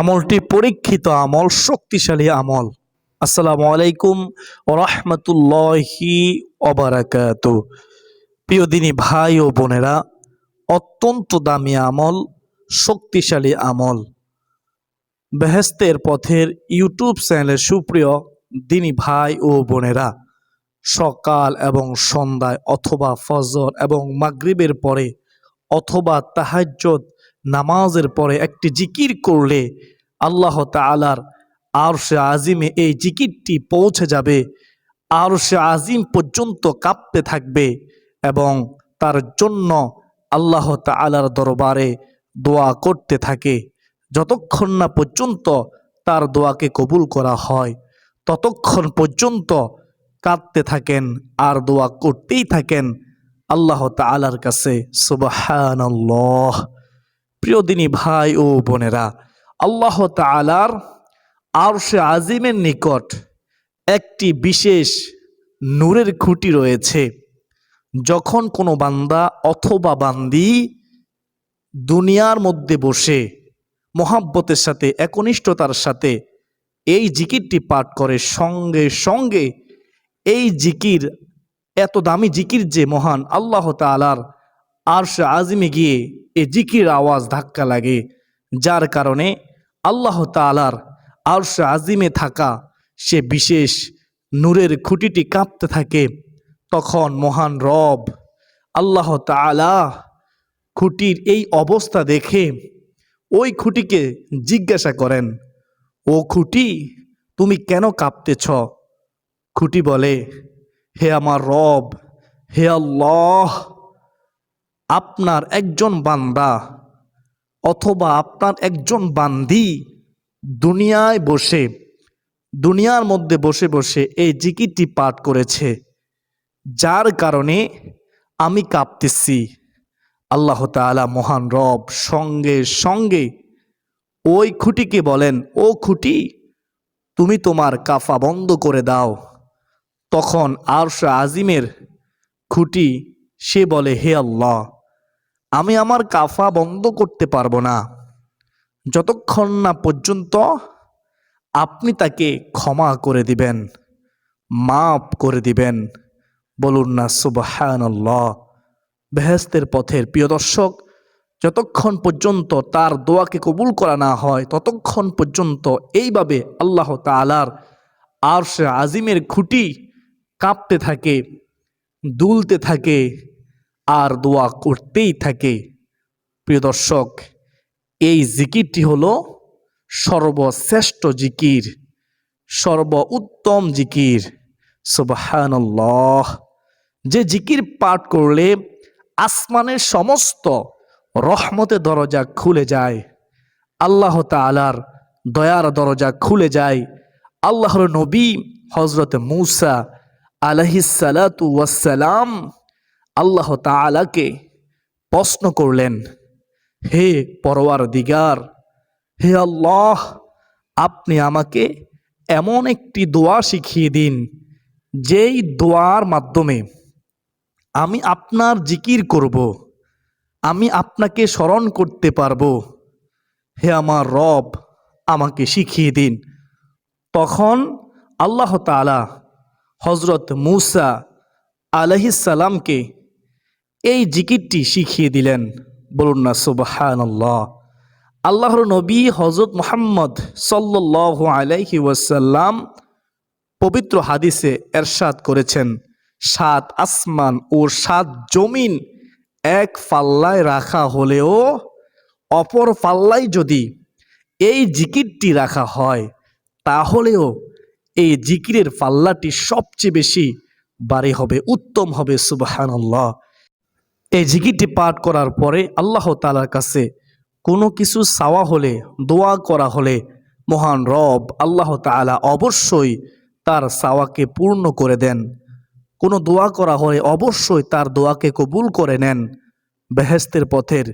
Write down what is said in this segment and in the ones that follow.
আমলটি পরীক্ষিত আমল, শক্তিশালী আমল। আসসালামু আলাইকুম ওয়া রাহমাতুল্লাহি ওয়া বারাকাতুহু। প্রিয় দিনী ভাই ও বোনেরা, অত্যন্ত দামি আমল, শক্তিশালী আমল। বেহেশতের পথের ইউটিউব চ্যানেলের সুপ্রিয় দিনী ভাই ও বোনেরা, সকাল এবং সন্ধ্যায় অথবা ফজর এবং মাগরিবের পরে অথবা তাহাজ্জুদ নামাজের পরে একটি জিকির করলে আল্লাহ তাআলার আরশে আজিমে এই জিকিরটি পৌঁছে যাবে। আরশে আজিম পর্যন্ত কাঁপতে থাকবে এবং তার জন্য আল্লাহ তাআলার দরবারে দোয়া করতে থাকে। যতক্ষণ না পর্যন্ত তার দোয়াকে কবুল করা হয় ততক্ষণ পর্যন্ত কাঁদতে থাকেন আর দোয়া করতেই থাকেন আল্লাহ তাআলার কাছে। সুবহানাল্লাহ। প্রিয় দিনী ভাই ও বোনেরা, আল্লাহ তাআলার আরশে আজিমের নিকট একটি বিশেষ নূরের খুঁটি রয়েছে। যখন কোনো বান্দা অথবা বান্দি দুনিয়ার মধ্যে বসে মহাব্বতের সাথে, একনিষ্ঠতার সাথে এই জিকিরটি পাঠ করে, সঙ্গে সঙ্গে এই জিকির, এত দামি জিকির যে মহান আল্লাহ তাআলার আরশে আজিমে গিয়ে এই জিকির আওয়াজ ধাক্কা লাগে, যার কারণে আল্লাহ তাআলার আরশে আজিমে থাকা সে বিশেষ নূরের খুঁটিটি কাঁপতে থাকে। তখন মহান রব আল্লাহ তাআলা খুঁটির এই অবস্থা দেখে ওই খুঁটিকে জিজ্ঞাসা করেন, ও খুঁটি, তুমি কেন কাঁপতেছ? খুঁটি বলে, হে আমার রব, হে আল্লাহ, আপনার একজন বান্দা অথবা আপনার একজন বান্দি দুনিয়ার মধ্যে বসে বসে এই জিকিরটি পাঠ করেছে, যার কারণে আমি কাঁপতেছি। আল্লাহ তাআলা মহান রব সঙ্গে সঙ্গে ওই খুঁটিকে বলেন, ও খুঁটি, তুমি তোমার কাফা বন্ধ করে দাও। তখন আরশে আজিমের খুঁটি সে বলে, হে আল্লাহ, আমি আমার কাফা বন্ধ করতে পারবো না যতক্ষণ না পর্যন্ত আপনি তাকে ক্ষমা করে দিবেন, মাফ করে দিবেন। বলুন না সুবহানাল্লাহ। বেহেশতের পথের প্রিয় দর্শক, যতক্ষণ পর্যন্ত তার দোয়াকে কবুল করা না হয় ততক্ষণ পর্যন্ত এইভাবে আল্লাহ তাআলার আরশে আজিমের খুঁটি কাঁপতে থাকে, দুলতে থাকে আর দোয়া করতেই থাকে। প্রিয় দর্শক, এই জিকিরটি হলো সর্বশ্রেষ্ঠ জিকির, সর্বোত্তম জিকির। সুবহানাল্লাহ। যে জিকির পাঠ করলে আসমানের সমস্ত রহমতের দরজা খুলে যায়, আল্লাহ তাআলার দয়ার দরজা খুলে যায়। আল্লাহর নবী হযরত মূসা আলাইহিস সালাতু ওয়াস সালাম আল্লাহ তাআলাকে প্রশ্ন করলেন, হে পরওয়ারদিগার, হে আল্লাহ, আপনি আমাকে এমন একটি দোয়া শিখিয়ে দিন যেই দোয়ার মাধ্যমে আমি আপনার জিকির করব, আমি আপনাকে স্মরণ করতে পারবো। হে আমার রব, আমাকে শিখিয়ে দিন। তখন আল্লাহ তাআলা হযরত মূসা আলাইহিস সালামকে এই জিকিরটি শিখিয়ে দিলেন। বলুন না সুবহানাল্লাহ। আল্লাহর নবী হযরত মুহাম্মদ সাল্লাল্লাহু আলাইহি ওয়াসাল্লাম পবিত্র হাদিসে এরশাদ করেছেন, 7 আসমান ও 7 জমিন এক পাল্লায় রাখা হলেও অপর পাল্লায় যদি এই জিকিরটি রাখা হয় তাহলেও এই জিকিরের পাল্লাটি সবচেয়ে বেশি ভারী হবে, উত্তম হবে। সুবহানাল্লাহ। এই জিকিরটি পাঠ করার পরে আল্লাহ তাআলার কাছে কোনো কিছু চাওয়া হলে, দোয়া করা হলে মহান রব আল্লাহ তাআলা অবশ্যই তার চাওয়াকে পূর্ণ করে দেন। কোনো দোয়া করা হলে অবশ্যই তার দোয়াকে কবুল করে নেন। বেহেশতের পথের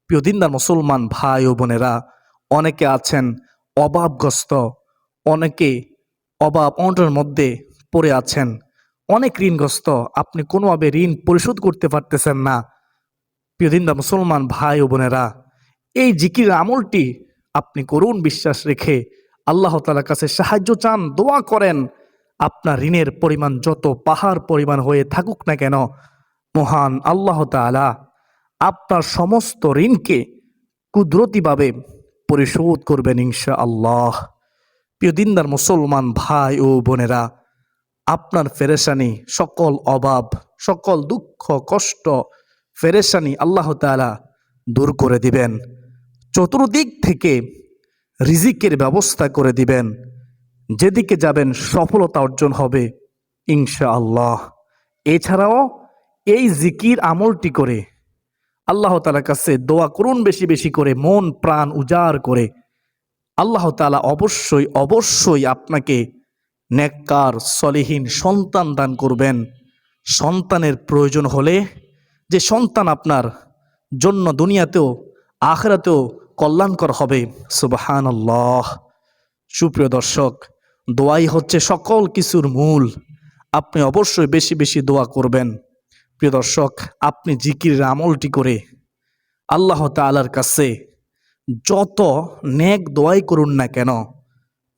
প্রিয় দিনদার মুসলমান ভাই ও বোনেরা, অনেকে আছেন অভাবগ্রস্ত, অনেকে অভাব অনটনের মধ্যে পড়ে আছেন, অনেক ঋণগ্রস্ত, আপনি কোনোভাবে ঋণ পরিশোধ করতে পারতেছেন না। প্রিয় দিনদার মুসলমান ভাই ও বোনেরা, এই জিকির আমলটি আপনি করুন বিশ্বাস রেখে, আল্লাহ তাআলার কাছে সাহায্য চান, দোয়া করেন। আপনার ঋণের পরিমাণ যত পাহাড় পরিমাণ হয়ে থাকুক না কেন, মহান আল্লাহ তাআলা আপনার সমস্ত ঋণকে কুদরতিভাবে পরিশোধ করবেন ইনশাআল্লাহ। প্রিয় দিনদার মুসলমান ভাই ও বোনেরা, আপনার পেরেশানি, সকল অভাব, সকল দুঃখ কষ্ট পেরেশানি আল্লাহ তাআলা দূর করে দিবেন। চতুর্দিক থেকে রিজিকের ব্যবস্থা করে দিবেন। যেদিকে যাবেন সফলতা অর্জন হবে ইনশাআল্লাহ। এছাড়াও এই জিকির আমলটি করে আল্লাহ তাআলার কাছে দোয়া করুন বেশি বেশি করে, মন প্রাণ উজাড় করে। আল্লাহ তাআলা অবশ্যই অবশ্যই আপনাকে নেককার সলিহীন সন্তান দান করবেন। সন্তানের প্রয়োজন হলে, যে সন্তান আপনার জন্য দুনিয়াতেও আখিরাতেও কল্যাণকর হবে। সুবহানাল্লাহ। সুপ্রিয় দর্শক, দোয়াই হচ্ছে সকল কিছুর মূল। আপনি অবশ্যই বেশি বেশি দোয়া করবেন। প্রিয় দর্শক, আপনি জিকিরের আমলটি করে আল্লাহ তাআলার কাছে যত নেক দোয়াই করুন না কেন,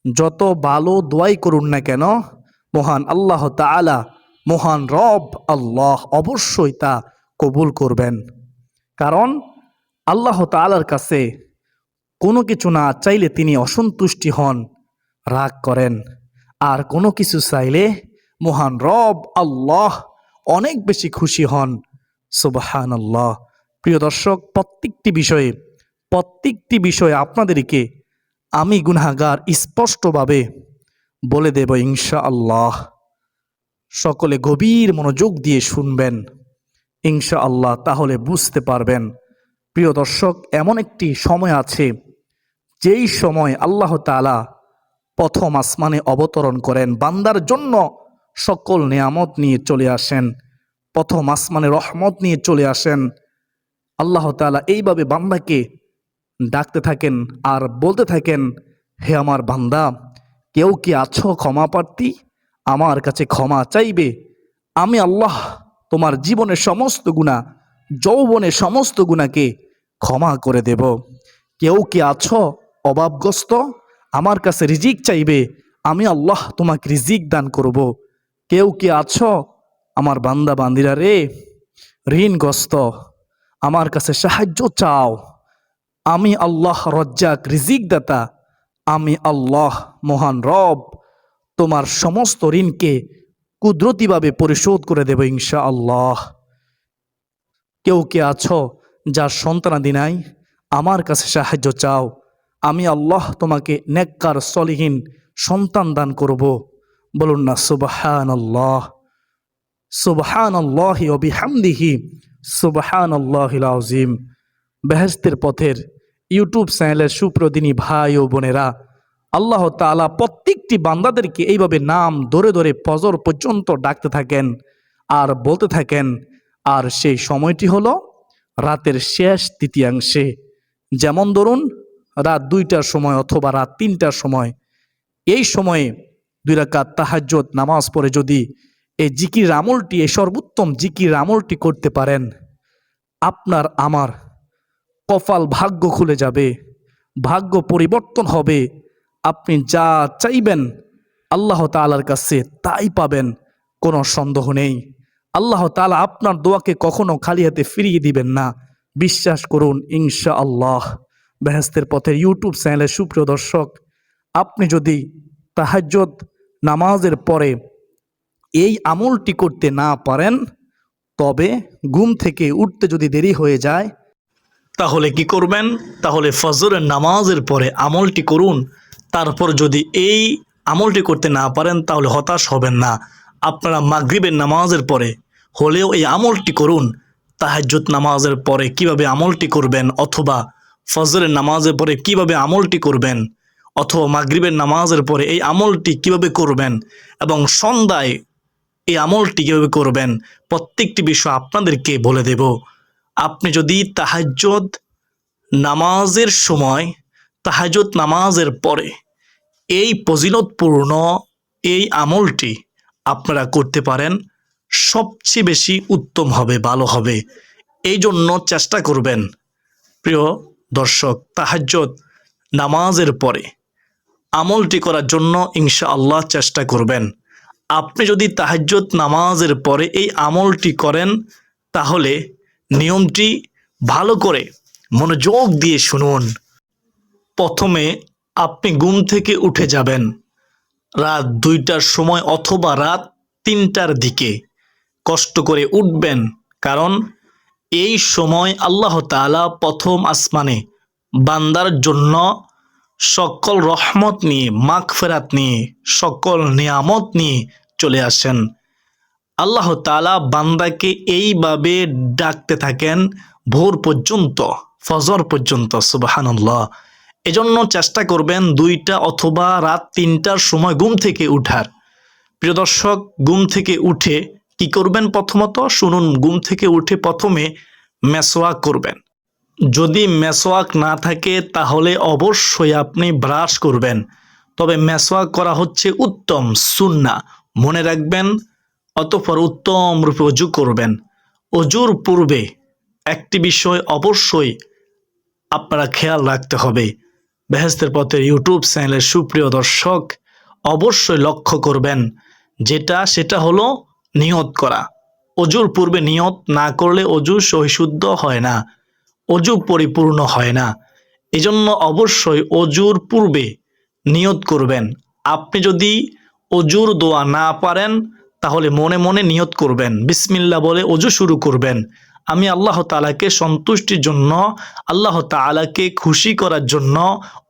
যত ভালো দোয়াই করুন না কেন, মহান আল্লাহ তাআলা, মহান রব আল্লাহ অবশ্যই তা কবুল করবেন। কারণ আল্লাহ তাআলার কাছে কোনো কিছু না চাইলে তিনি অসন্তুষ্টি হন, রাগ করেন। আর কোনো কিছু চাইলে মহান রব আল্লাহ অনেক বেশি খুশি হন। সুবহানাল্লাহ। প্রিয় দর্শক, প্রত্যেকটি বিষয়ে আপনাদেরকে আমি গুনাহগার স্পষ্টভাবে বলে দেব ইনশাআল্লাহ। সকলে গভীর মনোযোগ দিয়ে শুনবেন ইনশাআল্লাহ, তাহলে বুঝতে পারবেন। প্রিয় দর্শক, এমন একটি সময় আছে যেই সময় আল্লাহ তাআলা প্রথম আসমানে অবতরণ করেন, বান্দার জন্য সকল নেয়ামত নিয়ে চলে আসেন, প্রথম আসমানে রহমত নিয়ে চলে আসেন। আল্লাহ তাআলা এইভাবে বান্দাকে ডাকতে থাকেন আর বলতে থাকেন, হে আমার বান্দা, কেউ কি আছো ক্ষমা প্রার্থী? আমার কাছে ক্ষমা চাইবে। আমি আল্লাহ তোমার জীবনের সমস্ত গুনাহ, যৌবনের সমস্ত গুনাহকে ক্ষমা করে দেব। কেউ কি আছো অভাবগ্রস্ত? আমার কাছে রিজিক চাইবে, আমি আল্লাহ তোমাকে রিজিক দান করব। কেউ কি আছো আমার বান্দা বান্দিরা রে ঋণগ্রস্ত? আমার কাছে সাহায্য চাও, আমি আল্লাহ রজ্জাক, রিজিক দাতা, আমি আল্লাহ মহান রব তোমার সমস্ত ঋণকে কুদরতিভাবে পরিশোধ করে দেব ইনশাআল্লাহ। কেউ কে আছো যার সন্তানাদি নাই? আমার কাছে সাহায্য চাও, আমি আল্লাহ তোমাকে নেককার সলিহীন সন্তান দান করব। বলুন না সুবহানাল্লাহ। সুবহানাল্লাহি ওয়া বিহামদিহি সুবহানাল্লাহিল আযীম। বেহেশতের পথের ইউটিউব চ্যানেলের সুপ্রদিনী ভাই ও বোনেরা, আল্লাহ তাআলা প্রত্যেকটি বান্দাদেরকে এইভাবে নাম ধরে ধরে ফজর পর্যন্ত ডাকতে থাকেন আর বলতে থাকেন। আর সেই সময়টি হলো রাতের শেষ তৃতীয়াংশে। যেমন ধরুন রাত 2টার সময় অথবা রাত 3টার সময়। এই সময়ে 2 রাকাত তাহাজ্জুদ নামাজ পড়ে যদি এই জিকির আমলটি, এই সর্বোত্তম জিকির আমলটি করতে পারেন, আপনার আমার কপাল, ভাগ্য খুলে যাবে, ভাগ্য পরিবর্তন হবে। আপনি যা চাইবেন আল্লাহ তাআলার কাছে তাই পাবেন, কোনো সন্দেহ নেই। আল্লাহ তাআলা আপনার দোয়াকে কখনো খালি হাতে ফিরিয়ে দিবেন না, বিশ্বাস করুন ইনশাআল্লাহ। বেহেশতের পথের ইউটিউব চ্যানেলের সুপ্রিয় দর্শক, আপনি যদি তাহাজ্জুদ নামাজের পরে এই আমলটি করতে না পারেন, তবে ঘুম থেকে উঠতে যদি দেরি হয়ে যায়, তাহলে কি করবেন? তাহলে ফজরের নামাজের পরে আমলটি করুন। তারপর যদি এই আমলটি করতে না পারেন তাহলে হতাশ হবেন না। আপনারা মাগরিবের নামাজের পরে হলেও এই আমলটি করুন। তাহাজ্জুদ নামাজের পরে কিভাবে আমলটি করবেন, অথবা ফজরের নামাজের পরে কিভাবে আমলটি করবেন, অথবা মাগরিবের নামাজের পরে এই আমলটি কিভাবে করবেন, এবং সন্ধ্যায় এই আমলটি কিভাবে করবেন, প্রত্যেকটি বিষয় আপনাদেরকে বলে দেব। আপনি যদি তাহাজ্জুদ নামাজের সময়, তাহাজ্জুদ নামাজের পরে এই ফজিলতপূর্ণ এই আমলটি আপনারা করতে পারেন, সবচেয়ে বেশি উত্তম হবে, ভালো হবে। এই জন্য চেষ্টা করবেন প্রিয় দর্শক, তাহাজ্জুদ নামাজের পরে আমলটি করার জন্য ইনশাআল্লাহ চেষ্টা করবেন। আপনি যদি তাহাজ্জুদ নামাজের পরে এই আমলটি করেন তাহলে নিয়মটি ভালো করে মনোযোগ দিয়ে শুনুন। প্রথমে আপনি ঘুম থেকে উঠে যাবেন রাত 2টার সময় অথবা রাত 3টার দিকে। কষ্ট করে উঠবেন, কারণ এই সময় আল্লাহ তাআলা প্রথম আসমানে বান্দার জন্য সকল রহমত নিয়ে, মাগফিরাত নিয়ে, সকল নিয়ামত নিয়ে চলে আসেন। আল্লাহ তাআলা বান্দাকে এইভাবে ডাকতে থাকেন ভোর পর্যন্ত, ফজর পর্যন্ত। সুবহানাল্লাহ। এজন্য চেষ্টা করবেন 2টা অথবা রাত 3টার সময় ঘুম থেকে উঠার। প্রিয় দর্শক, ঘুম থেকে উঠে কি করবেন? প্রথমত শুনুন, ঘুম থেকে উঠে প্রথমে মেসওয়াক করবেন। যদি মেসওয়াক না থাকে তাহলে অবশ্যই আপনি ব্রাশ করবেন। তবে মেসওয়াক করা হচ্ছে উত্তম সুন্নাহ, মনে রাখবেন। অতঃপর উত্তম রূপে ওযু করবেন। ওযুর পূর্বে একটি বিষয় অবশ্যই আপনারা খেয়াল রাখতে হবে। বেহেশতের পথের ইউটিউব চ্যানেলের সুপ্রিয় দর্শক, অবশ্যই লক্ষ্য করবেন সেটা হলো নিয়ত করা। ওযুর পূর্বে নিয়ত না করলে ওযু সহিশুদ্ধ হয় না, ওযু পরিপূর্ণ হয় না। এজন্য অবশ্যই ওযুর পূর্বে নিয়ত করবেন। আপনি যদি ওযুর দোয়া না পারেন তাহলে মনে মনে নিয়ত করবেন, বিসমিল্লাহ বলে ওযু শুরু করবেন। আমি আল্লাহ তাআলাকে সন্তুষ্টির জন্য, আল্লাহ তাআলাকে খুশি করার জন্য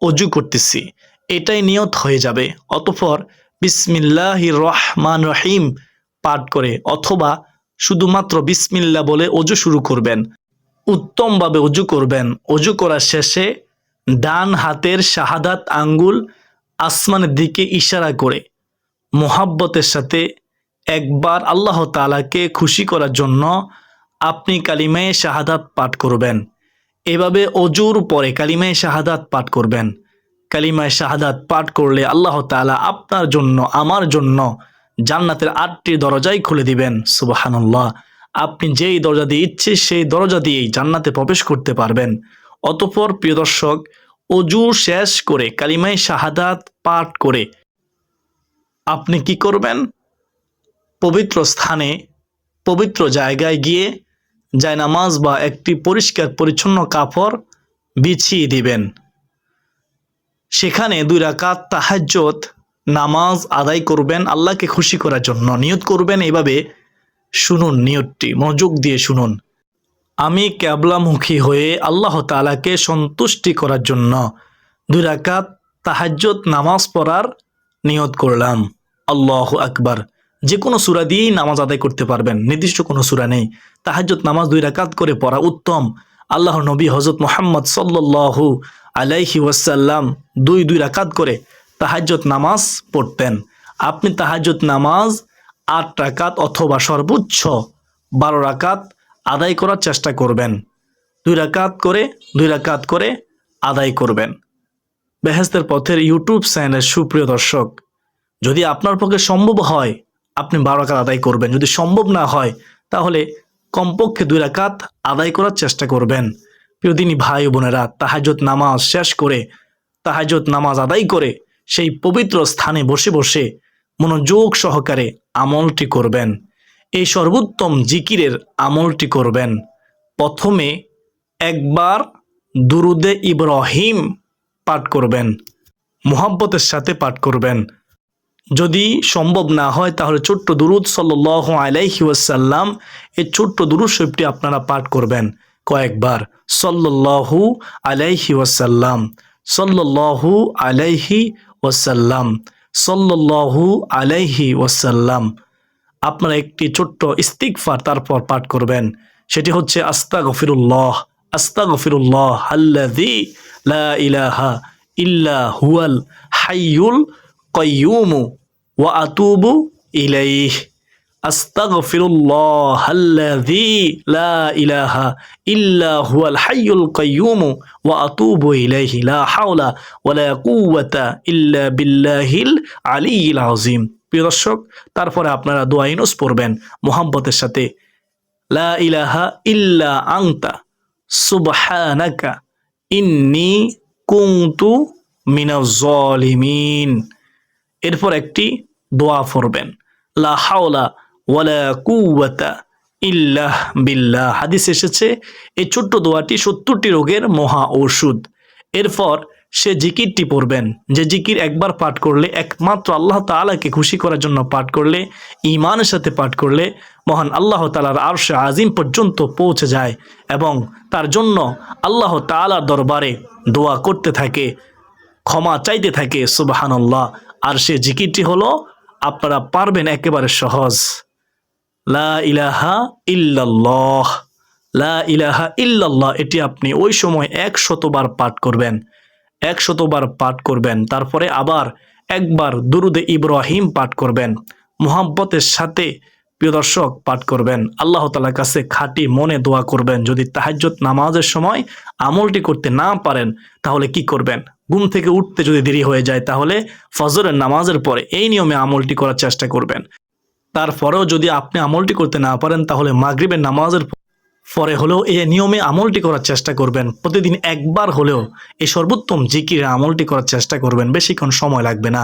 ওযু করতেছি, এটাই নিয়ত হয়ে যাবে। অতঃপর বিসমিল্লাহির রহমানির রহিম পাঠ করে অথবা শুধুমাত্র বিসমিল্লাহ বলে ওযু শুরু করবেন। উত্তমভাবে ওযু করবেন। ওযু করার শেষে ডান হাতের শাহাদাত আঙ্গুল আসমানের দিকে ইশারা করে মোহাব্বতের সাথে একবার আল্লাহ তাআলাকে খুশি করার জন্য আপনি কালিমায়ে শাহাদাত পাঠ করবেন। এভাবে ওযুর পরে কালিমায়ে শাহাদাত পাঠ করবেন। কালিমায়ে শাহাদাত পাঠ করলে আল্লাহ তাআলা আপনার জন্য, আমার জন্য জান্নাতের 8টি দরজাই খুলে দিবেন। সুবহানাল্লাহ। আপনি যেই দরজা দিয়ে ইচ্ছে সেই দরজা দিয়েই জান্নাতে প্রবেশ করতে পারবেন। অতঃপর প্রিয় দর্শক, ওযু শেষ করে কালিমায়ে শাহাদাত পাঠ করে আপনি কি করবেন? পবিত্র স্থানে, পবিত্র জায়গায় গিয়ে জায়নামাজ বা একটি পরিষ্কার পরিচ্ছন্ন কাপড় বিছিয়ে দিবেন। সেখানে 2 রাকাত তাহাজ্জুদ নামাজ আদায় করবেন আল্লাহকে খুশি করার জন্য। নিয়ত করবেন এভাবে, শুনুন নিয়তটি, মনোযোগ দিয়ে শুনুন। আমি কিবলামুখী হয়ে আল্লাহ তাআলাকে সন্তুষ্টি করার জন্য 2 রাকাত তাহাজ্জুদ নামাজ পড়ার নিয়ত করলাম। আল্লাহু আকবার। যে কোনো সূরা দিয়েই নামাজ আদায় করতে পারবেন, নির্দিষ্ট কোনো সূরা নেই। তাহাজ্জুদ নামাজ 2 রাকাত করে পড়া উত্তম। আল্লাহর নবী হযরত মুহাম্মদ সাল্লাল্লাহু আলাইহি ওয়াসাল্লাম 2 রাকাত করে তাহাজ্জুদ নামাজ পড়তেন। আপনি তাহাজ্জুদ নামাজ 8 রাকাত অথবা সর্বোচ্চ 12 রাকাত আদায় করার চেষ্টা করবেন। 2 রাকাত করে আদায় করবেন। বেহেশতের পথের ইউটিউব চ্যানেলের সুপ্রিয় দর্শক, যদি আপনার পক্ষে সম্ভব হয় আপনি 12 রাকাত আদায় করবেন। যদি সম্ভব না হয় তাহলে কমপক্ষে 2 রাকাত আদায় করার চেষ্টা করবেন। প্রিয়দিনী ভাই ও বোনেরা, তাহাজ্জুদ নামাজ শেষ করে, তাহাজ্জুদ নামাজ আদায় করে সেই পবিত্র স্থানে বসে বসে মনোযোগ সহকারে আমলটি করবেন। এই সর্বোত্তম জিকিরের আমলটি করবেন। প্রথমে একবার দুরুদে ইব্রাহিম পাঠ করবেন, মুহাব্বতের সাথে পাঠ করবেন। যদি সম্ভব না হয় তাহলে ছোট্ট দুরুদ সাল্লাল্লাহু আলাইহি ওয়াসাল্লাম, এই ছোট্ট দুরুদ শরীফটি আপনারা পাঠ করবেন কয়েকবার। সাল্লাল্লাহু আলাইহি ওয়াসাল্লাম, সাল্লাল্লাহু আলাইহি ওয়াসাল্লাম, সাল্লাল্লাহু আলাইহি ওয়াসাল্লাম। আপনারা একটি ছোট্ট ইস্তিগফার তারপর পাঠ করবেন। সেটি হচ্ছে আস্তাগফিরুল্লাহ, আস্তাগফিরুল্লাহ আল্লাযী লা ইলাহা ইল্লা হুয়াল হাইয়ুল কাইয়্যুম ওয়া আতুবু ইলাইহি। আস্তাগফিরুল্লাহ আল্লাযী লা ইলাহা ইল্লা হুয়াল হাইয়ুল কাইয়্যুম ওয়া আতুবু ইলাইহি লা হাওলা ওয়ালা কুওয়াতা ইল্লা বিল্লাহিল আলিয়্যিল আযীম। প্রিয় দর্শক, তারপরে আপনারা দোয়া ইউনুস পড়বেন মুহাব্বতের সাথে। লা ইলাহা ইল্লা আনতা সুবহানাকা ইন্নী কুনতু মিনাজ জালিমিন। এরপর একটি দোয়া পড়বেন, লা হাওলা ওয়ালা কুওয়াতা ইল্লা বিল্লাহ। হাদিস এসেছে এই ছোট্ট দোয়াটি 70টি রোগের মহা ঔষধ। এরপর সে জিকিরটি পড়বেন, যে জিকির একবার পাঠ করলে, একমাত্র আল্লাহ তাআলাকে খুশি করার জন্য পাঠ করলে, ঈমানের সাথে পাঠ করলে মহান আল্লাহ তাআলার আরশে আজিম পর্যন্ত পৌঁছে যায় এবং তার জন্য আল্লাহ তাআলার দরবারে দোয়া করতে থাকে, ক্ষমা চাইতে থাকে। সুবহানাল্লাহ। আর সে জিকিরটি হলো, আপনারা পারবেন একেবারে সহজ, লা ইলাহা ইল্লাল্লাহ, লা ইলাহা ইল্লাল্লাহ। এটি আপনি ওই সময় 100 বার পাঠ করবেন, 100 বার পাঠ করবেন। তারপরে আবার একবার দুরুদে ইব্রাহিম পাঠ করবেন, মুহাব্বতের সাথে প্রিয় দর্শক পাঠ করবেন। আল্লাহ তাআলার কাছে খাঁটি মনে দোয়া করবেন। যদি তাহাজ্জুদ নামাজের সময় আমলটি করতে না পারেন তাহলে কি করবেন? ঘুম থেকে উঠতে যদি দেরি হয়ে যায় তাহলে ফজরের নামাজের পরে এই নিয়মে আমলটি করার চেষ্টা করবেন। তারপরেও যদি আপনি আমলটি করতে না পারেন তাহলে মাগরিবের নামাজের পরে হলেও এই নিয়মে আমলটি করার চেষ্টা করবেন। প্রতিদিন একবার হলেও এই সর্বোত্তম জিকিরে আমলটি করার চেষ্টা করবেন। বেশিক্ষণ সময় লাগবে না।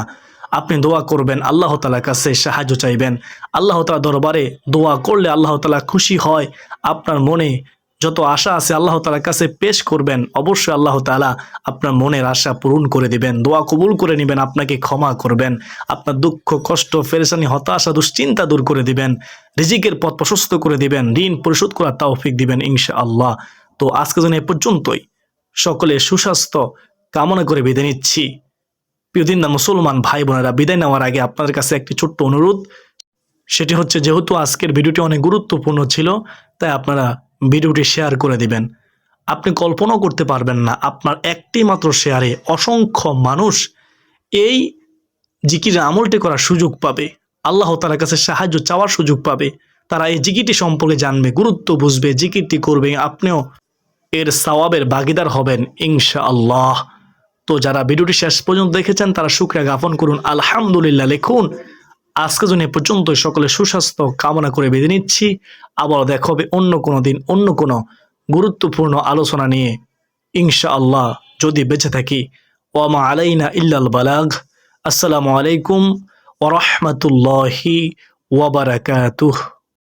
আপনি দোয়া করবেন, আল্লাহ তাআলার কাছে সাহায্য চাইবেন। আল্লাহ তাআলার দরবারে দোয়া করলে আল্লাহ তাআলা খুশি হয়। আপনার মনে যত আশা আছে আল্লাহ তাআলার কাছে পেশ করবেন, অবশ্যই আল্লাহ তাআলা আপনার মনের আশা পূরণ করে দিবেন, দোয়া কবুল করে নেবেন, আপনাকে ক্ষমা করবেন, আপনার দুঃখ কষ্ট পেরেশানি হতাশা দুশ্চিন্তা দূর করে দিবেন, রিজিকের পথ প্রশস্ত করে দিবেন, ঋণ পরিশোধ করার তৌফিক দিবেন ইনশাআল্লাহ। তো আজকে জন্য এ পর্যন্তই। সকলে সুস্বাস্থ্য কামনা করে বিদায় নিচ্ছি। প্রিয় দিনদার মুসলমান ভাই বোনেরা, বিদায় নেওয়ার আগে আপনাদের কাছে একটি ছোট্ট অনুরোধ, সেটি হচ্ছে যেহেতু আজকের ভিডিওটি অনেক গুরুত্বপূর্ণ ছিল তাই আপনারা ভিডিওটি শেয়ার করে দিবেন। আপনি কল্পনাও করতে পারবেন না আপনার একটি মাত্র শেয়ারে অসংখ্য মানুষ এই জিকির আমলটি করার সুযোগ পাবে, আল্লাহ তাআলার কাছে সাহায্য চাওয়ার সুযোগ পাবে। তারা এই জিকিরটি সম্পর্কে জানবে, গুরুত্ব বুঝবে, জিকিরটি করবে, আপনিও এর সওয়াবের ভাগীদার হবেন ইনশাআল্লাহ। তো যারা ভিডিওটি শেষ পর্যন্ত দেখেছেন তারা শুকরিয়া জ্ঞাপন করুন, আলহামদুলিল্লাহ লিখুন। আজকের জন্য এ পর্যন্ত। সকলে সুস্বাস্থ্য কামনা করে বিদায় নিচ্ছি। আবার দেখা হবে অন্য কোনো দিন অন্য কোনো গুরুত্বপূর্ণ আলোচনা নিয়ে ইনশাআল্লাহ, যদি বেঁচে থাকি। ওয়া মা আলাইনা ইল্লাল বালাগ। আসসালামু আলাইকুম ওয়া রাহমাতুল্লাহি ওয়া বারাকাতুহু।